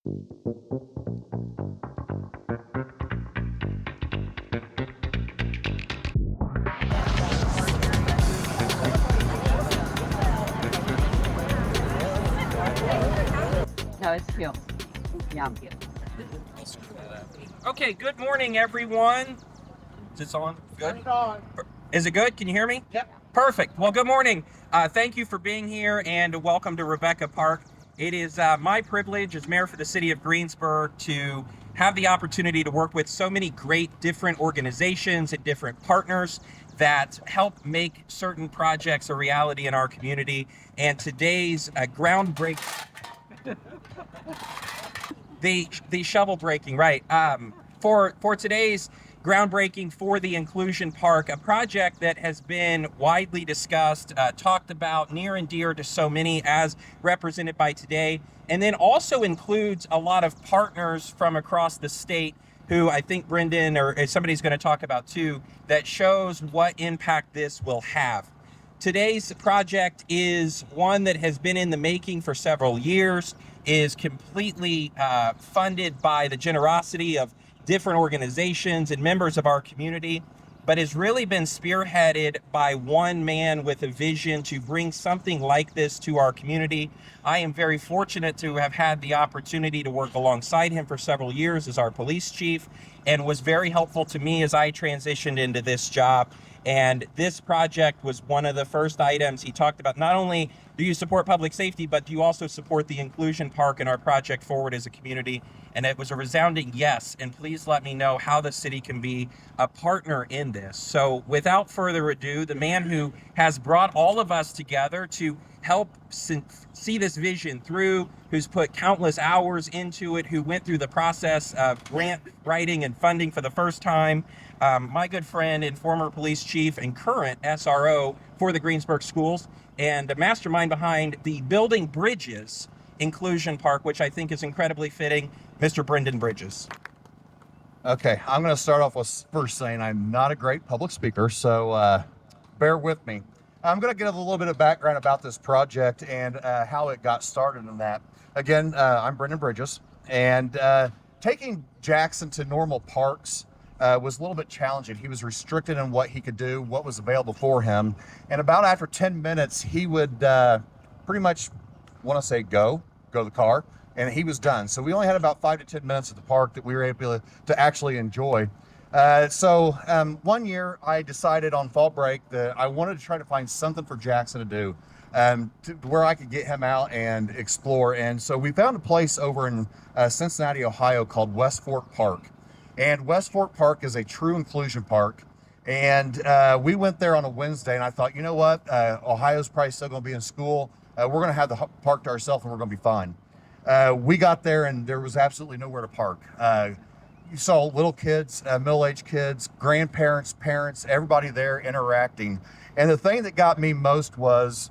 No, it's Phil. Yeah. Okay, good morning, everyone. Is this on? Good? Is it good? Can you hear me? Yep. Perfect. Well, good morning. Thank you for being here, and welcome to Rebecca Park. It is my privilege as mayor for the city of Greensburg to have the opportunity to work with so many great different organizations and different partners that help make certain projects a reality in our community. And today's groundbreaking, the shovel breaking, right? For today's groundbreaking for the Inclusion Park, a project that has been widely discussed, talked about, near and dear to so many, as represented by today, and then also includes a lot of partners from across the state who I think Brendan or somebody's going to talk about too, that shows what impact this will have. Today's project is one that has been in the making for several years, is completely funded by the generosity of different organizations and members of our community, but has really been spearheaded by one man with a vision to bring something like this to our community. I am very fortunate to have had the opportunity to work alongside him for several years as our police chief, and was very helpful to me as I transitioned into this job. And this project was one of the first items he talked about. Not only do you support public safety, but do you also support the Inclusion Park and our project forward as a community? And it was a resounding yes. And please let me know how the city can be a partner in this. So without further ado, the man who has brought all of us together to help see this vision through, who's put countless hours into it, who went through the process of grant writing and funding for the first time, my good friend and former police chief and current SRO for the Greensburg schools, and the mastermind behind the Building Bridges Inclusion Park, which I think is incredibly fitting, Mr. Brendan Bridges. Okay, I'm going to start off with first saying I'm not a great public speaker, so bear with me. I'm going to give a little bit of background about this project and how it got started in that. Again, I'm Brendan Bridges, and taking Jackson to normal parks was a little bit challenging. He was restricted in what he could do, what was available for him. And about after 10 minutes, he would pretty much want to say go to the car, and he was done. So we only had about 5 to 10 minutes at the park that we were able to actually enjoy. So one year I decided on fall break that I wanted to try to find something for Jackson to do, where I could get him out and explore. And so we found a place over in Cincinnati, Ohio called West Fork Park. And West Fork Park is a true inclusion park. And we went there on a Wednesday, and I thought, you know what? Ohio's probably still going to be in school. We're going to have the park to ourselves, and we're going to be fine. We got there, and there was absolutely nowhere to park. You saw little kids, middle-aged kids, grandparents, parents, everybody there interacting. And the thing that got me most was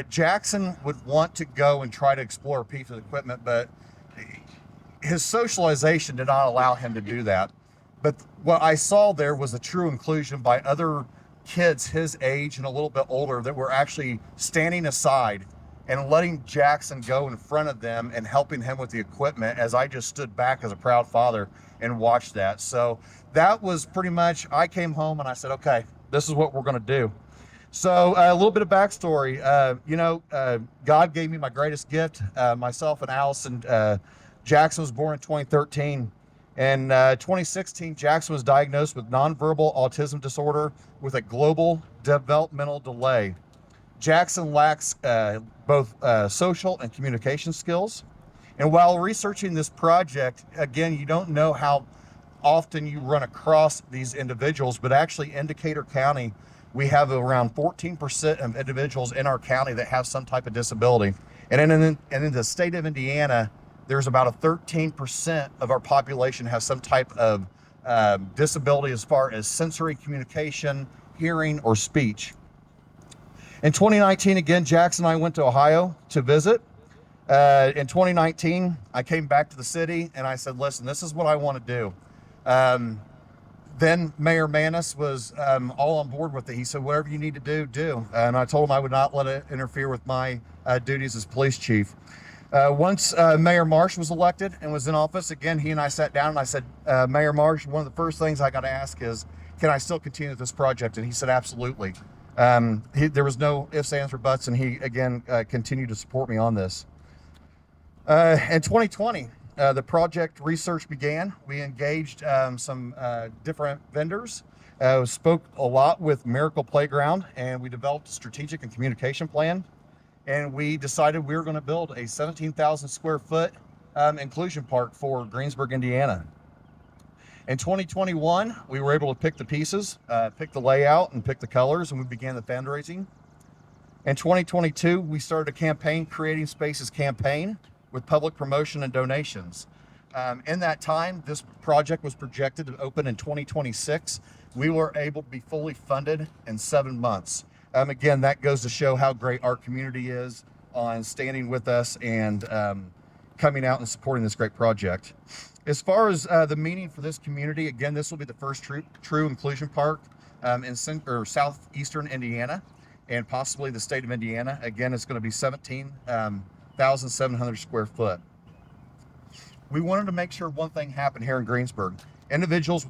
Jackson would want to go and try to explore a piece of equipment, but his socialization did not allow him to do that. But what I saw there was a true inclusion by other kids his age and a little bit older that were actually standing aside and letting Jackson go in front of them and helping him with the equipment, as I just stood back as a proud father and watched that. So that was pretty much, I came home and I said, okay, this is what we're going to do. So a little bit of backstory. God gave me my greatest gift, myself and Allison. Jackson was born in 2013. In 2016, Jackson was diagnosed with nonverbal autism disorder with a global developmental delay. Jackson lacks both social and communication skills. And while researching this project, again, you don't know how often you run across these individuals, but actually in Decatur County, we have around 14% of individuals in our county that have some type of disability. And in the state of Indiana, there's about a 13% of our population has some type of disability as far as sensory communication, hearing, or speech. In 2019, again, Jackson and I went to Ohio to visit. In 2019, I came back to the city and I said, listen, this is what I want to do. Then Mayor Manis was all on board with it. He said, whatever you need to do, do. And I told him I would not let it interfere with my duties as police chief. Once Mayor Marsh was elected and was in office, again, he and I sat down and I said, Mayor Marsh, one of the first things I got to ask is, can I still continue this project? And he said, absolutely. There was no ifs, ands, or buts, and he, again, continued to support me on this. In 2020, the project research began. We engaged some different vendors, spoke a lot with Miracle Playground, and we developed a strategic and communication plan. And we decided we were going to build a 17,000 square foot inclusion park for Greensburg, Indiana. In 2021, we were able to pick the pieces, pick the layout, and pick the colors, and we began the fundraising. In 2022, we started a campaign, Creating Spaces campaign, with public promotion and donations. In that time, this project was projected to open in 2026. We were able to be fully funded in 7 months. Again, that goes to show how great our community is on standing with us and coming out and supporting this great project. As far as the meaning for this community, again, this will be the first true inclusion park in southeastern Indiana and possibly the state of Indiana. Again, it's going to be 17,700 square foot. We wanted to make sure one thing happened here in Greensburg. Individuals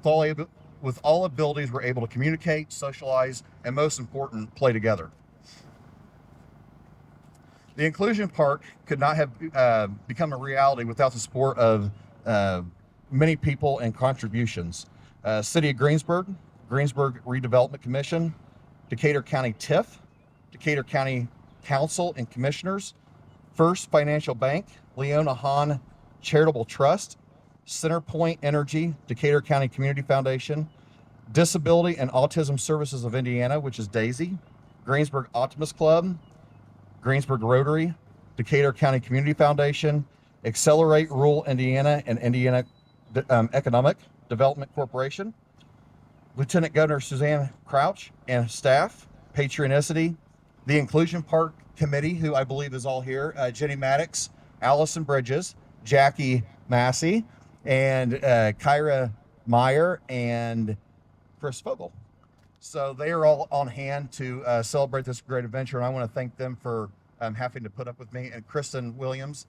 with all abilities were able to communicate, socialize, and most important, play together. The inclusion park could not have become a reality without the support of many people and contributions. City of Greensburg, Greensburg Redevelopment Commission, Decatur County TIF, Decatur County Council and Commissioners, First Financial Bank, Leona Hahn Charitable Trust, Centerpoint Energy, Decatur County Community Foundation, Disability and Autism Services of Indiana, which is DAISY, Greensburg Optimist Club, Greensburg Rotary, Decatur County Community Foundation, Accelerate Rural Indiana, and Indiana Economic Development Corporation, Lieutenant Governor Suzanne Crouch and staff, Patrioticity, the Inclusion Park Committee, who I believe is all here, Jenny Maddox, Allison Bridges, Jackie Massey, and Kyra Meyer, and Chris Fogel. So they are all on hand to celebrate this great adventure, and I want to thank them for having to put up with me. And Kristen Williams.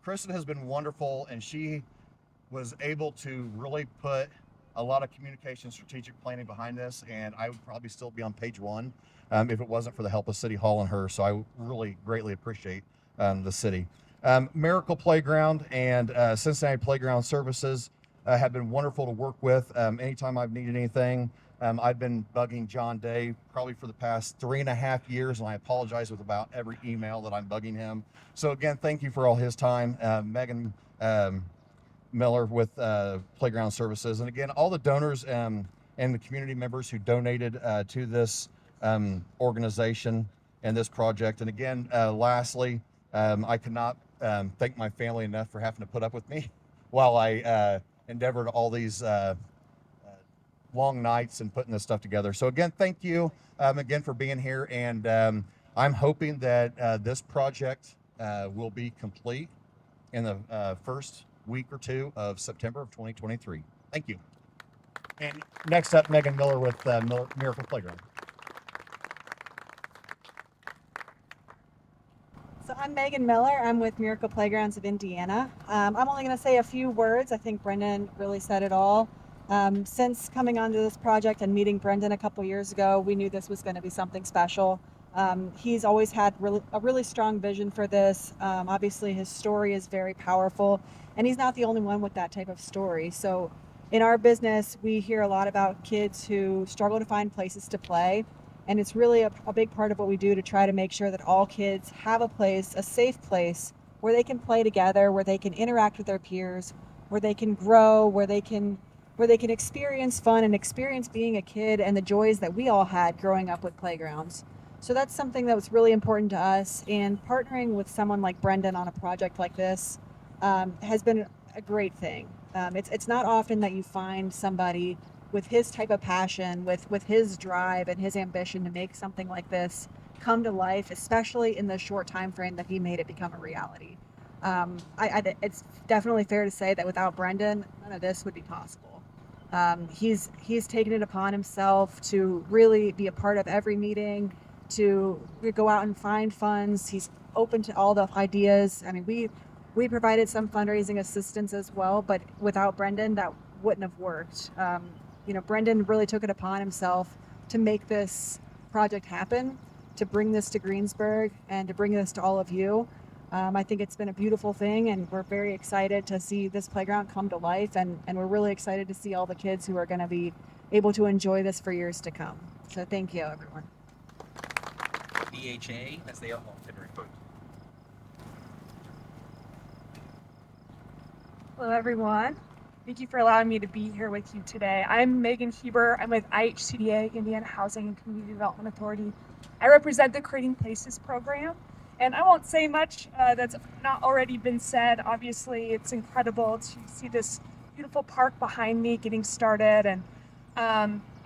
Kristen has been wonderful, and she was able to really put a lot of communication, strategic planning behind this, and I would probably still be on page one if it wasn't for the help of City Hall and her. So I really greatly appreciate the city. Miracle Playground and Cincinnati Playground Services have been wonderful to work with. Anytime I've needed anything, I've been bugging John Day probably for the past 3.5 years, and I apologize with about every email that I'm bugging him. So again, thank you for all his time. Megan Miller with Playground Services, and again, all the donors and the community members who donated to this organization and this project. And again, lastly, I cannot thank my family enough for having to put up with me while I endeavored all these long nights and putting this stuff together. So again, thank you again for being here, and I'm hoping that this project will be complete in the first week or two of September of 2023. Thank you. And next up, Megan Miller with Miracle Playground. So I'm Megan Miller. I'm with Miracle Playgrounds of Indiana. I'm only going to say a few words. I think Brendan really said it all. Since coming onto this project and meeting Brendan a couple years ago, we knew this was going to be something special. He's always had a really strong vision for this. Obviously, his story is very powerful, and he's not the only one with that type of story. So in our business, we hear a lot about kids who struggle to find places to play. And it's really a big part of what we do to try to make sure that all kids have a place, a safe place, where they can play together, where they can interact with their peers, where they can grow, where they can experience fun and experience being a kid and the joys that we all had growing up with playgrounds. So that's something that was really important to us. And partnering with someone like Brendan on a project like this has been a great thing. It's not often that you find somebody with his type of passion, with his drive and his ambition to make something like this come to life, especially in the short time frame that he made it become a reality. It's definitely fair to say that without Brendan, none of this would be possible. He's taken it upon himself to really be a part of every meeting, to go out and find funds. He's open to all the ideas. I mean, we provided some fundraising assistance as well, but without Brendan, that wouldn't have worked. Brendan really took it upon himself to make this project happen, to bring this to Greensburg and to bring this to all of you. I think it's been a beautiful thing, and we're very excited to see this playground come to life, and we're really excited to see all the kids who are going to be able to enjoy this for years to come. So thank you, everyone. BHA, as they often refer. Hello, everyone. Thank you for allowing me to be here with you today. I'm Megan Huber. I'm with IHCDA, Indiana Housing and Community Development Authority. I represent the Creating Places program, and I won't say much that's not already been said. Obviously, it's incredible to see this beautiful park behind me getting started, and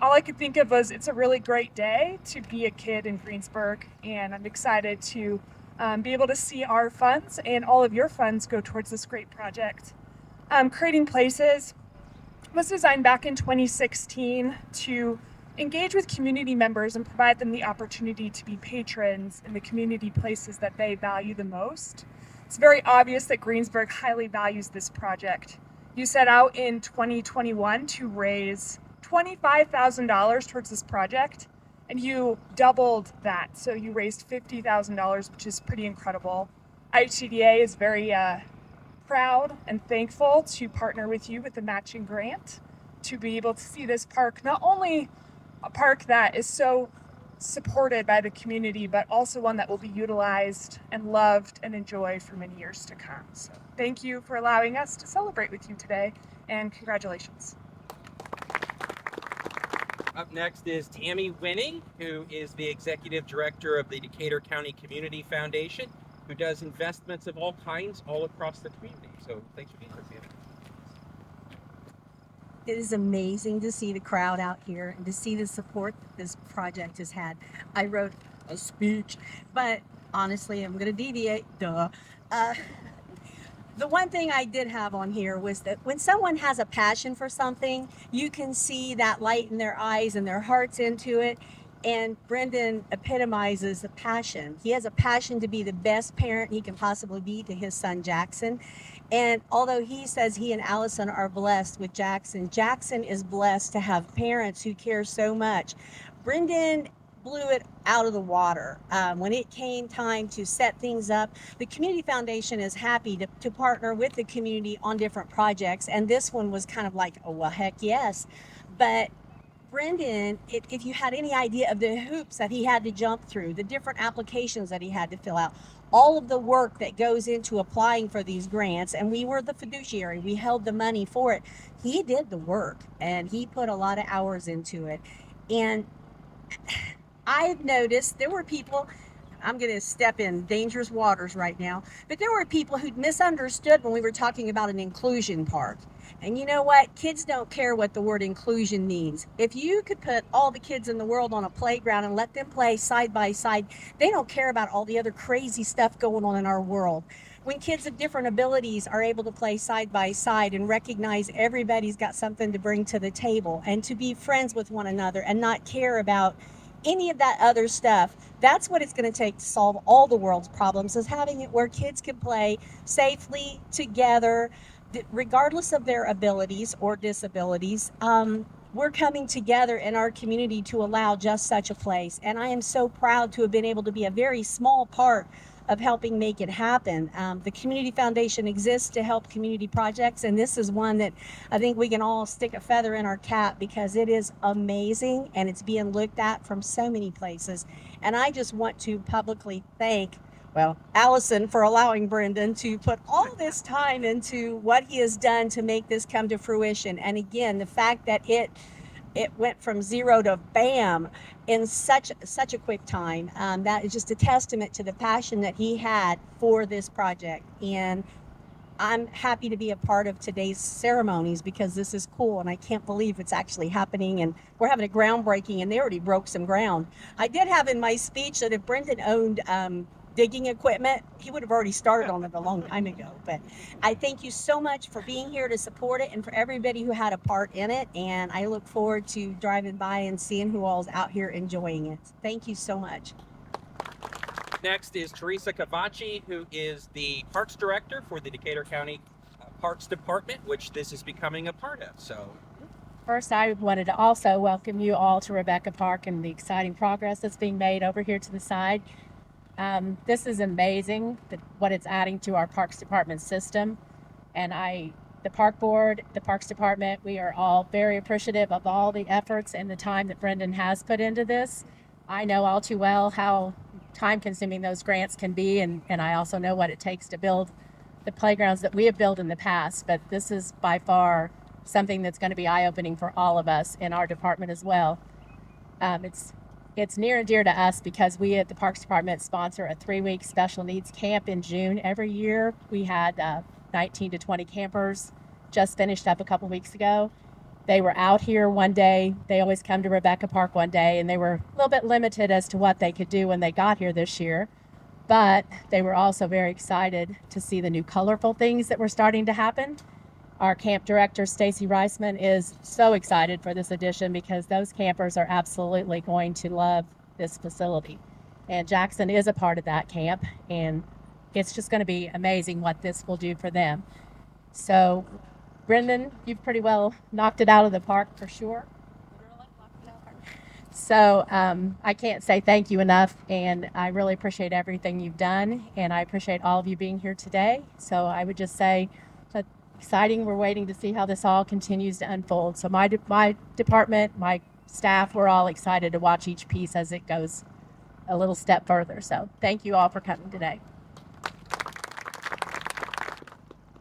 all I could think of was it's a really great day to be a kid in Greensburg, and I'm excited to be able to see our funds and all of your funds go towards this great project. Creating Places was designed back in 2016 to engage with community members and provide them the opportunity to be patrons in the community places that they value the most. It's very obvious that Greensburg highly values this project. You set out in 2021 to raise $25,000 towards this project, and you doubled that. So you raised $50,000, which is pretty incredible. IHCDA is very proud and thankful to partner with you with the matching grant to be able to see this park, not only a park that is so supported by the community, but also one that will be utilized and loved and enjoyed for many years to come. So thank you for allowing us to celebrate with you today, and congratulations. Up next is Tammy Winning, who is the Executive Director of the Decatur County Community Foundation, who does investments of all kinds all across the community. So thanks for being here, Tammy. It is amazing to see the crowd out here and to see the support that this project has had. I wrote a speech, but honestly, I'm going to deviate. Duh. The one thing I did have on here was that when someone has a passion for something, you can see that light in their eyes and their hearts into it. And Brendan epitomizes the passion. He has a passion to be the best parent he can possibly be to his son, Jackson. And although he says he and Allison are blessed with Jackson, Jackson is blessed to have parents who care so much. Brendan blew it out of the water. When it came time to set things up, the Community Foundation is happy to partner with the community on different projects. And this one was kind of like, oh, well, heck yes. But Brendan, if you had any idea of the hoops that he had to jump through, the different applications that he had to fill out, all of the work that goes into applying for these grants, and we were the fiduciary, we held the money for it. He did the work, and he put a lot of hours into it. And I've noticed there were people, I'm going to step in dangerous waters right now, but there were people who'd misunderstood when we were talking about an inclusion park. And you know what? Kids don't care what the word inclusion means. If you could put all the kids in the world on a playground and let them play side by side, they don't care about all the other crazy stuff going on in our world. When kids of different abilities are able to play side by side and recognize everybody's got something to bring to the table and to be friends with one another and not care about any of that other stuff, that's what it's going to take to solve all the world's problems, is having it where kids can play safely together, regardless of their abilities or disabilities. We're coming together in our community to allow just such a place. And I am so proud to have been able to be a very small part of helping make it happen. The Community Foundation exists to help community projects, and this is one that I think we can all stick a feather in our cap because it is amazing and it's being looked at from so many places. And I just want to publicly thank Allison for allowing Brendan to put all this time into what he has done to make this come to fruition. And again, the fact that it went from zero to bam in such a quick time, that is just a testament to the passion that he had for this project. And I'm happy to be a part of today's ceremonies because this is cool, and I can't believe it's actually happening, and we're having a groundbreaking, and they already broke some ground. I did have in my speech that if Brendan owned digging equipment, he would have already started on it a long time ago. But I thank you so much for being here to support it and for everybody who had a part in it. And I look forward to driving by and seeing who all's out here enjoying it. Thank you so much. Up next is Teresa Cavacci, who is the Parks Director for the Decatur County Parks Department, which this is becoming a part of. So, first, I wanted to also welcome you all to Rebecca Park and the exciting progress that's being made over here to the side. This is amazing, what it's adding to our Parks Department system. And the Park Board, the Parks Department, we are all very appreciative of all the efforts and the time that Brendan has put into this. I know all too well how time-consuming those grants can be, and I also know what it takes to build the playgrounds that we have built in the past. But this is by far something that's going to be eye-opening for all of us in our department as well. It's near and dear to us because we at the Parks Department sponsor a 3-week special needs camp in June every year. We had 19 to 20 campers just finished up a couple weeks ago. They were out here one day. They always come to Rebecca Park one day, and they were a little bit limited as to what they could do when they got here this year. But they were also very excited to see the new colorful things that were starting to happen. Our camp director, Stacy Reisman, is so excited for this addition because those campers are absolutely going to love this facility. And Jackson is a part of that camp, and it's just going to be amazing what this will do for them. So, Brendan, you've pretty well knocked it out of the park for sure. So I can't say thank you enough, and I really appreciate everything you've done, and I appreciate all of you being here today. So I would just say that exciting. We're waiting to see how this all continues to unfold. So my department, my staff, we're all excited to watch each piece as it goes a little step further. So thank you all for coming today.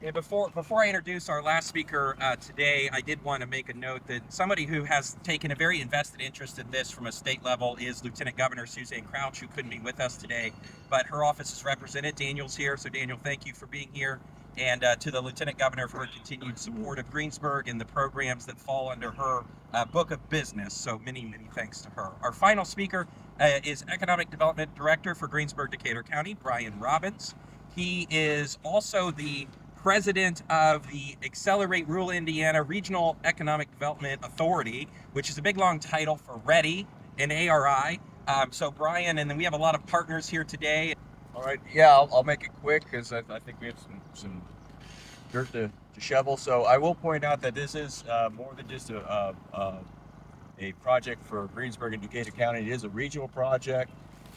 and before I introduce our last speaker today, I did want to make a note that somebody who has taken a very invested interest in this from a state level is Lieutenant Governor Suzanne Crouch, who couldn't be with us today, but her office is represented. Daniel's here, so Daniel, thank you for being here, and to the Lieutenant Governor for her continued support of Greensburg and the programs that fall under her book of business. So many thanks to her. Our final speaker is Economic Development Director for Greensburg-Decatur County, Brian Robbins. He is also the president of the Accelerate Rural Indiana Regional Economic Development Authority, which is a big long title for READY and ARI. So Brian, and then we have a lot of partners here today. All right, yeah, I'll make it quick because I think we have some dirt to shovel. So I will point out that this is more than just a project for Greensburg and Decatur County. It is a regional project.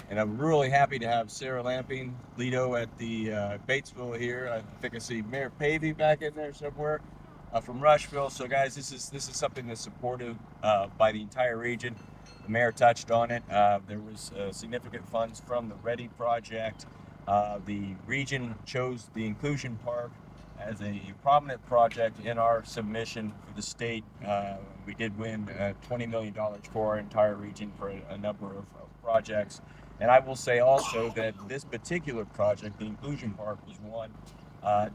And I'm really happy to have Sarah Lamping, Lido at the Batesville here. I think I see Mayor Pavey back in there somewhere from Rushville. So guys, this is something that's supported by the entire region. The mayor touched on it. There was significant funds from the READY project. The region chose the Inclusion Park as a prominent project in our submission for the state. We did win $20 million for our entire region for a number of projects. And I will say also that this particular project, the Inclusion Park, was one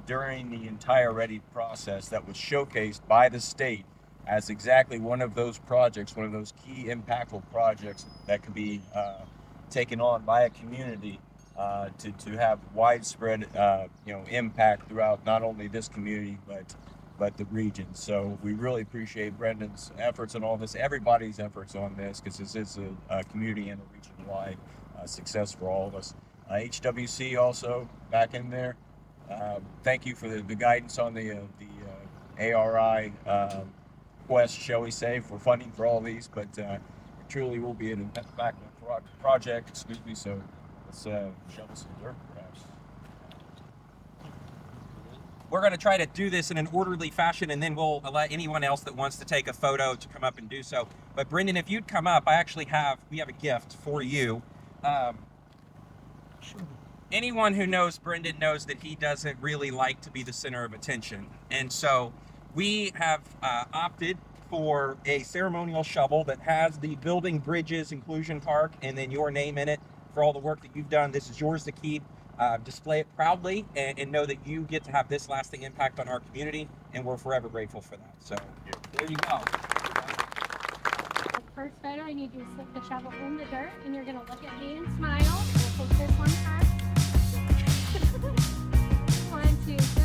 during the entire READY process that was showcased by the state as exactly one of those projects, one of those key impactful projects that could be taken on by a community to have widespread impact throughout not only this community but the region. So we really appreciate Brendan's efforts on all this, everybody's efforts on this, because this is a community and a region-wide success for all of us. HWC also back in there. Thank you for the guidance on the ARI quest, shall we say, for funding for all these, but it truly will be an impactful project, so let's shovel some dirt perhaps. We're going to try to do this in an orderly fashion, and then we'll let anyone else that wants to take a photo to come up and do so. But Brendan, if you'd come up, we have a gift for you. Anyone who knows Brendan knows that he doesn't really like to be the center of attention. And so we have opted for a ceremonial shovel that has the Building Bridges Inclusion Park and then your name in it for all the work that you've done. This is yours to keep. Display it proudly and know that you get to have this lasting impact on our community, and we're forever grateful for that. So there you go. First photo, I need you to slip the shovel in the dirt, and you're going to look at me and smile. We'll take this one first. 1, 2, 3.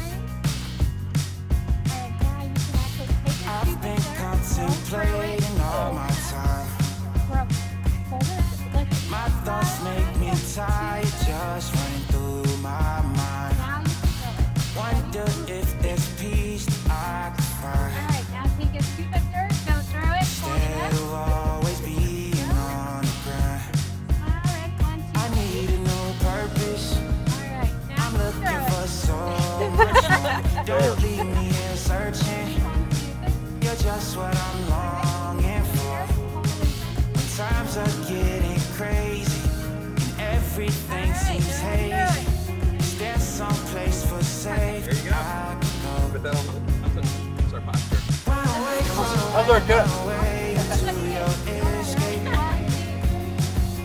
And now you can actually take your I've been contemplating all my time. Hold it. My thoughts make me tired. just what I'm longing for. When times are getting crazy and everything seems hazy, is there some place for safety? There you go. I can go. Put that on that's our posture. Run away, How's our good? run away to your escape.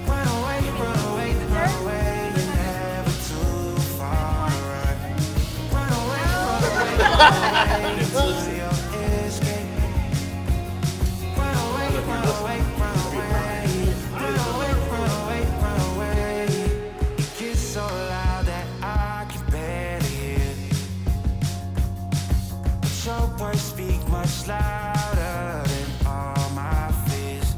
Run away, run away, run away. You're never too far. Run away, run away, run away to your escape. Run away, run away, run away. Run away, run away, run away. It gets so loud that I can barely hear. But your words speak much louder than all my fears.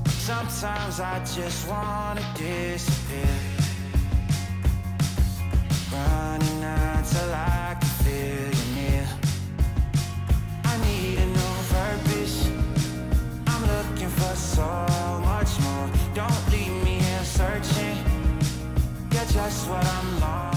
Sometimes I just wanna disappear, running until I can feel you near. I need a new purpose. I'm looking for so much more. Don't leave me here searching. You're just what I'm longing